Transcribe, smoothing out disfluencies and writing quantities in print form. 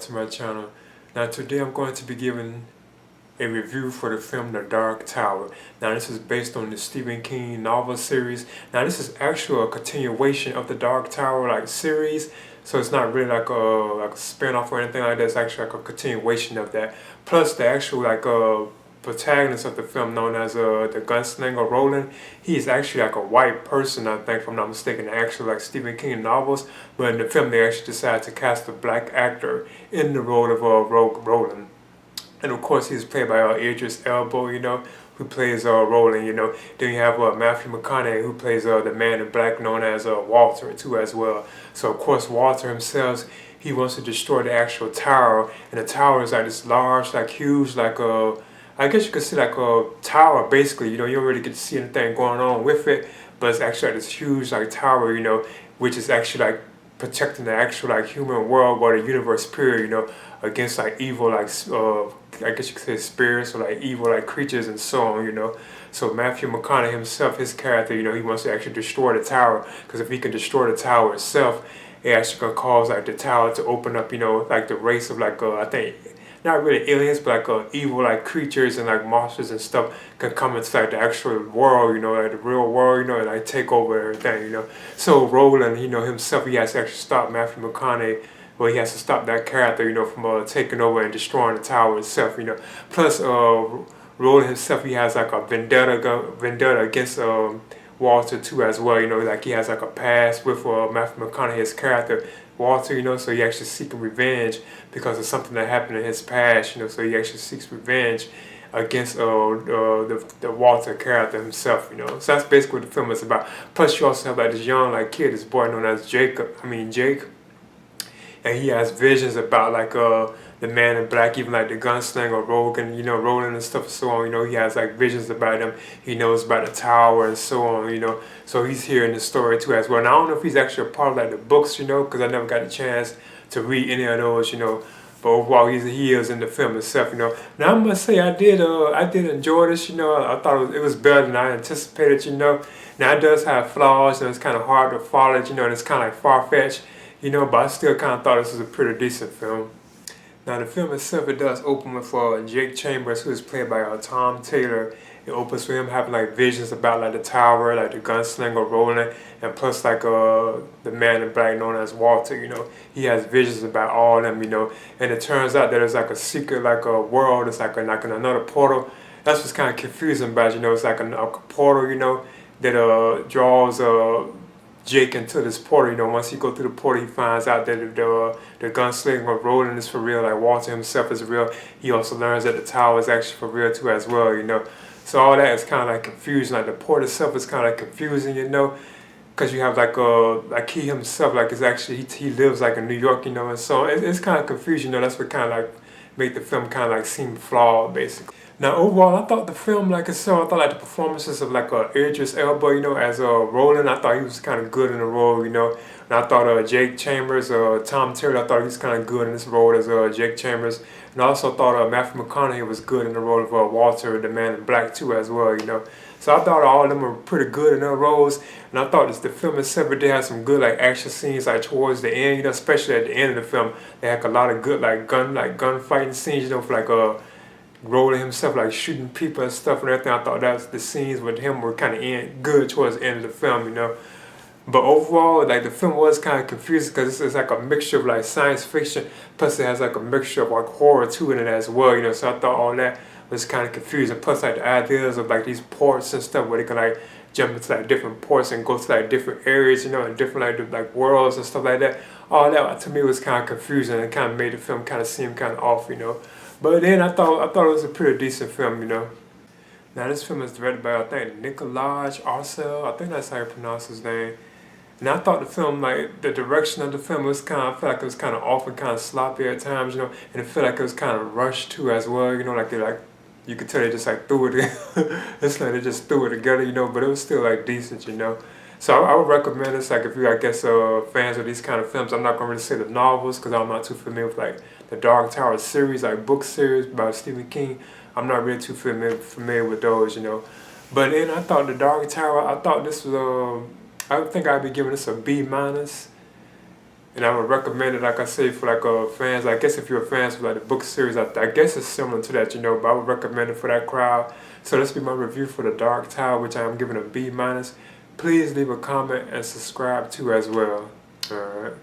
to my channel. Now today I'm going to be giving a review for the film The Dark Tower. Now this is based on the Stephen King novel series. Now this is actually a continuation of the Dark Tower series, so it's not really like a spin-off or anything like that. It's actually like a continuation of that. Plus the actual protagonist of the film, known as the gunslinger Roland, he is actually like a white person, I think, if I'm not mistaken, actually like Stephen King novels. But in the film they actually decided to cast a black actor in the role of Roland. And of course he's played by Idris Elba, who plays Roland. Then you have Matthew McConaughey, who plays the man in black, known as Walter too as well. So of course Walter himself, he wants to destroy the actual tower, and the tower is like this large, like huge, I guess you could see like a tower basically. You don't really get to see anything going on with it, but it's actually like this huge tower, which is actually like protecting the actual human world or the universe period, against evil I guess you could say spirits or evil creatures and so on. So Matthew McConaughey himself, his character, he wants to actually destroy the tower, because if he can destroy the tower itself, it actually gonna cause the tower to open up, the race of I think not really aliens, but evil creatures and monsters and stuff can come into the actual world, the real world, and take over everything. So Roland, himself, he has to actually stop Matthew McConaughey. Well, he has to stop that character, from taking over and destroying the tower itself. Plus, Roland himself, he has a vendetta against Walter too as well. He has a past with Matthew McConaughey's character Walter. So he actually seeking revenge because of something that happened in his past. So he actually seeks revenge against the Walter character himself. So that's basically what the film is about. Plus, you also have this young kid, this boy known as Jake, and he has visions about the man in black, even the gunslinger Rogan, Roland and stuff and so on. He has visions about him. He knows about the tower and so on. So he's here in the story too as well. And I don't know if he's actually a part of the books, because I never got a chance to read any of those, but overall he is in the film itself. Now I must say I did enjoy this. I thought it was better than I anticipated. Now it does have flaws, and it's kind of hard to follow it, and it's kind of far-fetched, but I still kind of thought this was a pretty decent film. Now the film itself, it does open with Jake Chambers, who is played by Tom Taylor. It opens with him having visions about the tower, the gunslinger Roland, and plus the man in black known as Walter. He has visions about all of them. And it turns out that it's a secret a world. It's like another portal. That's what's kind of confusing about it. It's a portal that draws Jake into this portal. Once he go through the portal, he finds out that the gunslinger Roland is for real, Walter himself is real. He also learns that the tower is actually for real too as well. So all that is kind of confusing. The portal itself is kind of confusing, because you have he himself is actually he lives in New York, and so it's kind of confusing. That's what kind of make the film kind of seem flawed basically. Now overall, I thought the film itself, I thought the performances of Idris Elba, as Roland, I thought he was kind of good in the role, and I thought Jake Chambers, Tom Taylor, I thought he was kind of good in this role as Jake Chambers, and I also thought Matthew McConaughey was good in the role of Walter, the man in black too as well, So I thought all of them were pretty good in their roles, and I thought the film itself did have some good action scenes towards the end, especially at the end of the film. They had a lot of good gunfighting scenes, for Roland himself shooting people and stuff and everything. I thought the scenes with him were kind of good towards the end of the film, But overall, the film was kind of confusing, because it's a mixture of science fiction, plus it has a mixture of horror too in it as well, So I thought all that was kind of confusing. Plus the ideas of these ports and stuff, where they can jump into different ports and go to different areas, and different worlds and stuff like that. All that to me was kind of confusing, and kind of made the film kind of seem kind of off, But then I thought it was a pretty decent film, Now this film is directed by I think Nikolaj Arcel. I think that's how you pronounce his name. And I thought the film, the direction of the film was I felt like it was kind of off and kind of sloppy at times, and it felt like it was kind of rushed too as well, you could tell they just threw it. It's they just threw it together, but it was still decent, So I would recommend this, if you, fans of these kind of films. I'm not gonna really say the novels, because I'm not too familiar with the Dark Tower series, book series by Stephen King. I'm not really too familiar with those, But then I thought the Dark Tower, I thought this was I think I'd be giving this a B minus. And I would recommend it, like I say, for like fans. I guess if you're fans for like the book series, I guess it's similar to that, you know. But I would recommend it for that crowd. So this will be my review for The Dark Tower, which I am giving a B-. Please leave a comment and subscribe too as well. Alright.